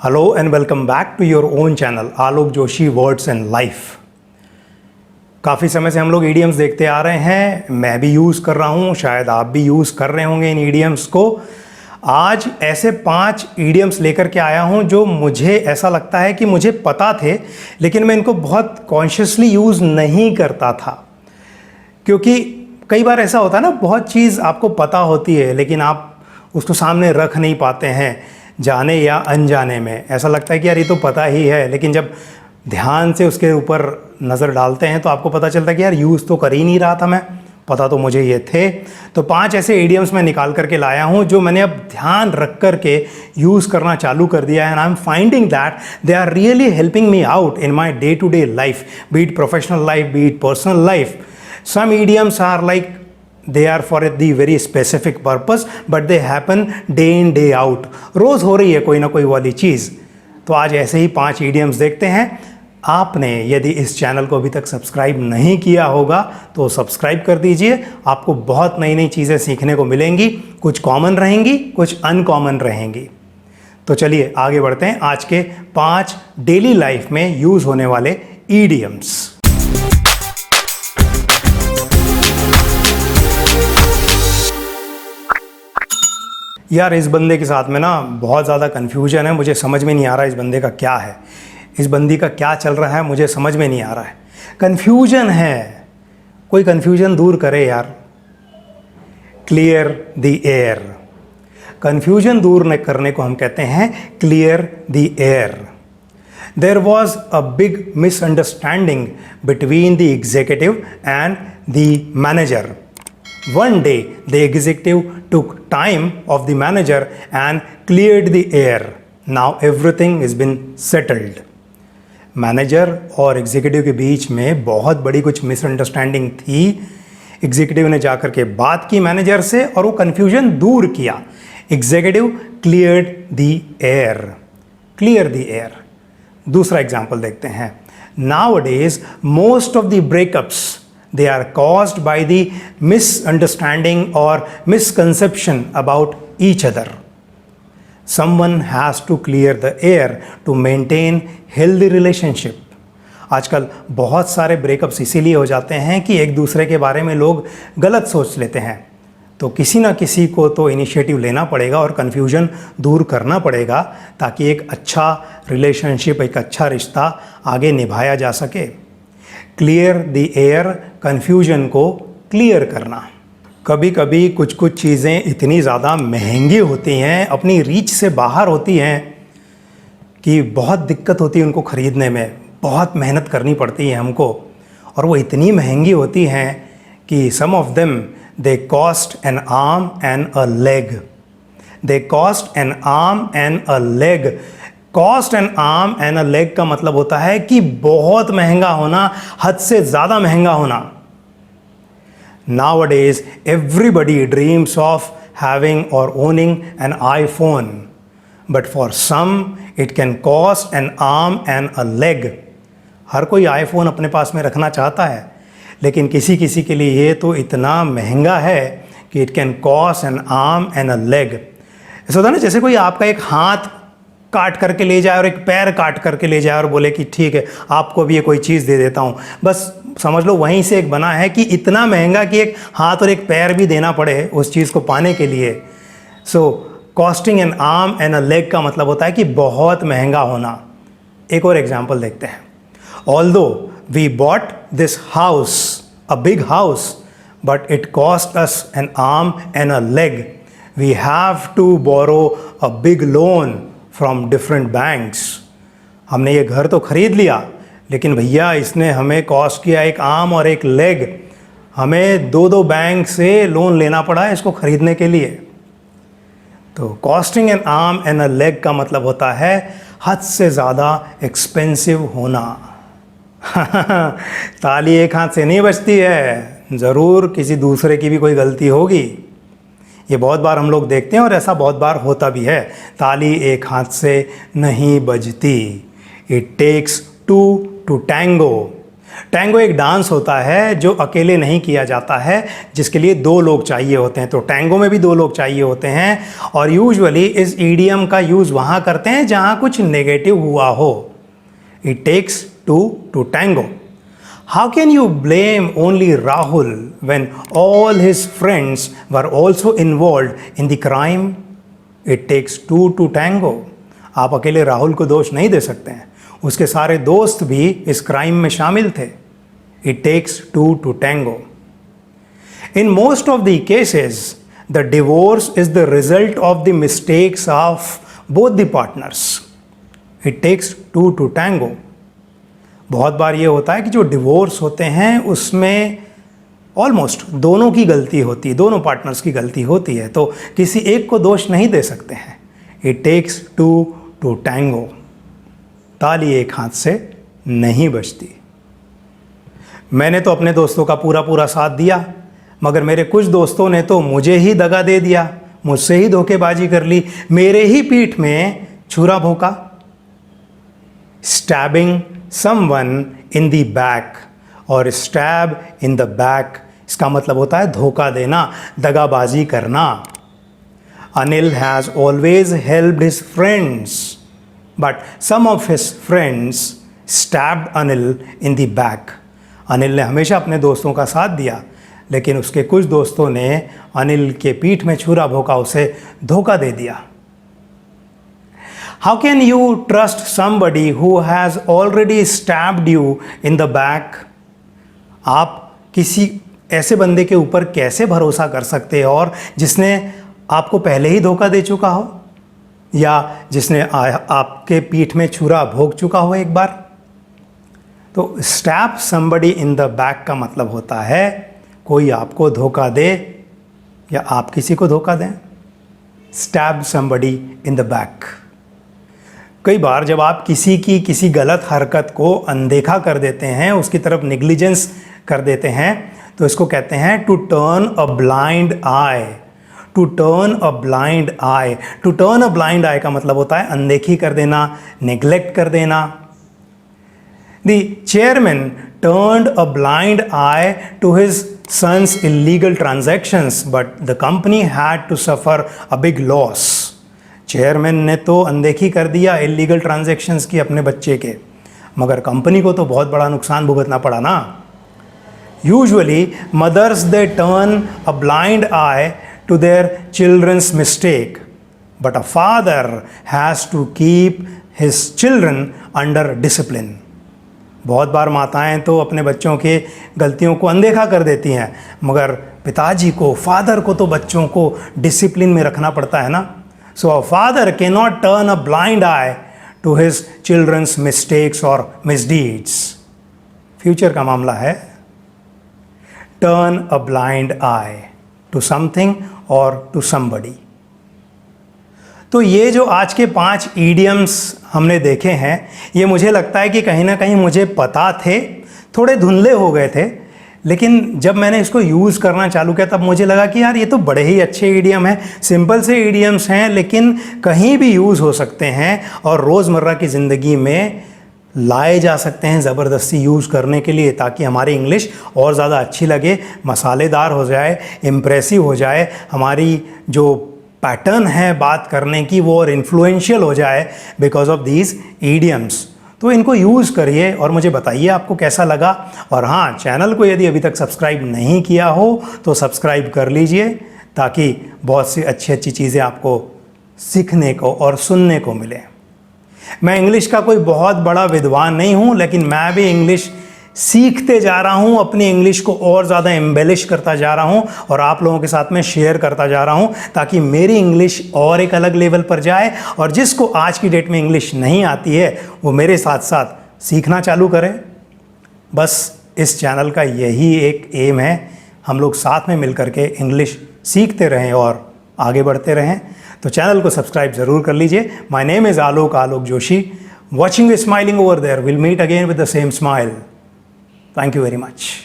Hello and welcome back to your own channel Alok Joshi words and life. काफ़ी समय से हम लोग ईडियम्स देखते आ रहे हैं, मैं भी यूज़ कर रहा हूँ, शायद आप भी यूज़ कर रहे होंगे इन ईडियम्स को। आज ऐसे 5 ईडियम्स लेकर के आया हूँ जो मुझे ऐसा लगता है कि मुझे पता थे, लेकिन मैं इनको बहुत कॉन्शियसली यूज़ नहीं करता था। क्योंकि कई बार ऐसा होता है ना, बहुत चीज़ आपको पता होती है लेकिन आप उसको सामने रख नहीं पाते हैं, जाने या अनजाने में। ऐसा लगता है कि यार ये तो पता ही है, लेकिन जब ध्यान से उसके ऊपर नज़र डालते हैं तो आपको पता चलता है कि यार यूज़ तो कर ही नहीं रहा था मैं, पता तो मुझे ये थे। तो 5 ऐसे इडियम्स मैं निकाल करके लाया हूँ जो मैंने अब ध्यान रख करके यूज़ करना चालू कर दिया है, and I am finding that they are really helping me out in my day to day life, be it professional life, be it personal life. Some idioms are like they are for the very specific purpose, but they happen day in day out. रोज़ हो रही है कोई ना कोई वाली चीज़। तो आज ऐसे ही 5 idioms देखते हैं। आपने यदि इस चैनल को अभी तक सब्सक्राइब नहीं किया होगा तो सब्सक्राइब कर दीजिए। आपको बहुत नई नई चीज़ें सीखने को मिलेंगी, कुछ कॉमन रहेंगी, कुछ अनकॉमन रहेंगी। तो चलिए आगे बढ़ते हैं आज के 5 डेली लाइफ में यूज़ होने वाले idioms। यार इस बंदे के साथ में ना बहुत ज़्यादा कन्फ्यूजन है, मुझे समझ में नहीं आ रहा इस बंदे का क्या है, इस बंदी का क्या चल रहा है, मुझे समझ में नहीं आ रहा है। कन्फ्यूजन है, कोई कन्फ्यूजन दूर करे यार। क्लियर द एयर, कन्फ्यूजन दूर न करने को हम कहते हैं clear the air. There was a big misunderstanding between the executive and the manager. One day, the executive took time of the manager and cleared the air. Now everything has been settled. Manager और executive के बीच में बहुत बड़ी कुछ misunderstanding थी। Executive ने जाकर के बात की मैनेजर से और वो कन्फ्यूजन दूर किया। Executive cleared the air, clear the air. दूसरा एग्जाम्पल देखते हैं। Nowadays, most of the breakups they are caused by the misunderstanding or misconception about each other. Someone has to clear the air to maintain healthy relationship. आजकल बहुत सारे breakups इसीलिए हो जाते हैं कि एक दूसरे के बारे में लोग गलत सोच लेते हैं। तो किसी ना किसी को तो इनिशिएटिव लेना पड़ेगा और कन्फ्यूजन दूर करना पड़ेगा ताकि एक अच्छा रिलेशनशिप, एक अच्छा रिश्ता आगे निभाया जा सके। क्लियर द एयर, कन्फ्यूजन को क्लियर करना। कभी कभी कुछ कुछ चीज़ें इतनी ज़्यादा महंगी होती हैं, अपनी रीच से बाहर होती हैं कि बहुत दिक्कत होती है उनको ख़रीदने में, बहुत मेहनत करनी पड़ती है हमको, और वो इतनी महंगी होती हैं कि some of them they cost an arm and a leg. They cost an arm and a leg. Cost an arm and a leg का मतलब होता है कि बहुत महंगा होना, हद से ज़्यादा महंगा होना। Nowadays, everybody dreams of having or owning an iPhone, but for some it can cost an arm and a leg. हर कोई आईफोन अपने पास में रखना चाहता है, लेकिन किसी किसी के लिए ये तो इतना महंगा है कि it can cost an arm and a leg. ऐसा होता है ना, जैसे कोई आपका एक हाथ काट करके ले जाए और एक पैर काट करके ले जाए और बोले कि ठीक है आपको भी ये कोई चीज़ दे देता हूँ। बस समझ लो वहीं से एक बना है कि इतना महंगा कि एक हाथ और एक पैर भी देना पड़े उस चीज़ को पाने के लिए। So costing an arm and a leg का मतलब होता है कि बहुत महंगा होना। एक और एग्जाम्पल देखते हैं। Although we bought this house, a big house, but it cost us an arm and a leg. We have to borrow a big loan from different banks. हमने ये घर तो ख़रीद लिया, लेकिन भैया इसने हमें कॉस्ट किया एक आर्म और एक लेग। हमें 2 बैंक से लोन लेना पड़ा है इसको ख़रीदने के लिए। तो costing an arm and a leg का मतलब होता है हद से ज़्यादा एक्सपेंसिव होना। ताली एक हाथ से नहीं बजती है, ज़रूर किसी दूसरे की भी कोई गलती होगी। ये बहुत बार हम लोग देखते हैं और ऐसा बहुत बार होता भी है। ताली एक हाथ से नहीं बजती। It takes 2 to tango। Tango एक डांस होता है जो अकेले नहीं किया जाता है, जिसके लिए दो लोग चाहिए होते हैं। तो टैंगो में भी दो लोग चाहिए होते हैं और यूजुअली इस ईडियम का यूज़ वहाँ करते हैं जहाँ कुछ नेगेटिव हुआ हो। It takes two to tango. How can you blame only Rahul when all his friends were also involved in the crime? It takes two to tango. आप अकेले राहुल को दोष नहीं दे सकते हैं, उसके सारे दोस्त भी इस क्राइम में शामिल थे। It takes two to tango. In most of the cases, the divorce is the result of the mistakes of both the partners. It takes two to tango. बहुत बार ये होता है कि जो डिवोर्स होते हैं उसमें ऑलमोस्ट दोनों की गलती होती है, दोनों पार्टनर्स की गलती होती है, तो किसी एक को दोष नहीं दे सकते हैं। It takes two to tango. ताली एक हाथ से नहीं बजती। मैंने तो अपने दोस्तों का पूरा पूरा साथ दिया, मगर मेरे कुछ दोस्तों ने तो मुझे ही दगा दे दिया, मुझसे ही धोखेबाजी कर ली, मेरे ही पीठ में छुरा भोंका। Stabbing someone in the back और stab in the back, इसका मतलब होता है धोखा देना, दगाबाजी करना। Anil has always helped his friends, but some of his friends stabbed Anil in the back. Anil ने हमेशा अपने दोस्तों का साथ दिया, लेकिन उसके कुछ दोस्तों ने अनिल के पीठ में छुरा भोंका, उसे धोखा दे दिया। How can you trust somebody who has already stabbed you in the back? आप किसी ऐसे बंदे के ऊपर कैसे भरोसा कर सकते हो और जिसने आपको पहले ही धोखा दे चुका हो या जिसने आपके पीठ में छुरा भोंक चुका हो एक बार। तो stab somebody in the back का मतलब होता है कोई आपको धोखा दे या आप किसी को धोखा दें। Stab somebody in the back। कई बार जब आप किसी गलत हरकत को अनदेखा कर देते हैं, उसकी तरफ निग्लिजेंस कर देते हैं, तो इसको कहते हैं to turn a blind eye. To turn a blind eye. To turn a blind eye का मतलब होता है अनदेखी कर देना, नेग्लेक्ट कर देना। The chairman turned a blind eye to his son's illegal transactions, but the company had to suffer a big loss. Chairman ने तो अनदेखी कर दिया इलीगल ट्रांजैक्शंस की अपने बच्चे के, मगर कंपनी को तो बहुत बड़ा नुकसान भुगतना पड़ा ना। Usually mothers they turn a blind eye to their children's mistake, but a father has to keep his children under discipline. बहुत बार माताएं तो अपने बच्चों के गलतियों को अनदेखा कर देती हैं, मगर पिताजी को, फादर को तो बच्चों को डिसिप्लिन में रखना पड़ता है ना। So a father cannot turn a blind eye to his children's mistakes or misdeeds. Future का मामला है turn a blind eye to something or to somebody. तो ये जो आज के 5 idioms हमने देखे हैं, ये मुझे लगता है कि कहीं ना कहीं मुझे पता थे, थोड़े धुंधले हो गए थे, लेकिन जब मैंने इसको यूज़ करना चालू किया तब मुझे लगा कि यार ये तो बड़े ही अच्छे ईडियम हैं, सिंपल से ईडियम्स हैं, लेकिन कहीं भी यूज़ हो सकते हैं और रोज़मर्रा की ज़िंदगी में लाए जा सकते हैं ज़बरदस्ती यूज़ करने के लिए, ताकि हमारी इंग्लिश और ज़्यादा अच्छी लगे, मसालेदार हो जाए, इम्प्रेसिव हो जाए, हमारी जो पैटर्न है बात करने की वो और इन्फ्लुएंशियल हो जाए बिकॉज ऑफ दीज ईडियम्स। तो इनको यूज़ करिए और मुझे बताइए आपको कैसा लगा। और हाँ, चैनल को यदि अभी तक सब्सक्राइब नहीं किया हो तो सब्सक्राइब कर लीजिए, ताकि बहुत सी अच्छी चीज़ें आपको सीखने को और सुनने को मिले। मैं इंग्लिश का कोई बहुत बड़ा विद्वान नहीं हूँ, लेकिन मैं भी इंग्लिश सीखते जा रहा हूँ, अपनी इंग्लिश को और ज़्यादा एम्बेलिश करता जा रहा हूँ और आप लोगों के साथ में शेयर करता जा रहा हूँ, ताकि मेरी इंग्लिश और एक अलग लेवल पर जाए और जिसको आज की डेट में इंग्लिश नहीं आती है वो मेरे साथ साथ सीखना चालू करे। बस इस चैनल का यही एक एम है, हम लोग साथ में मिल करके इंग्लिश सीखते रहें और आगे बढ़ते रहें। तो चैनल को सब्सक्राइब ज़रूर कर लीजिए। My name is Alok Joshi. Watching you smiling over there. We'll meet again with the same smile. Thank you very much.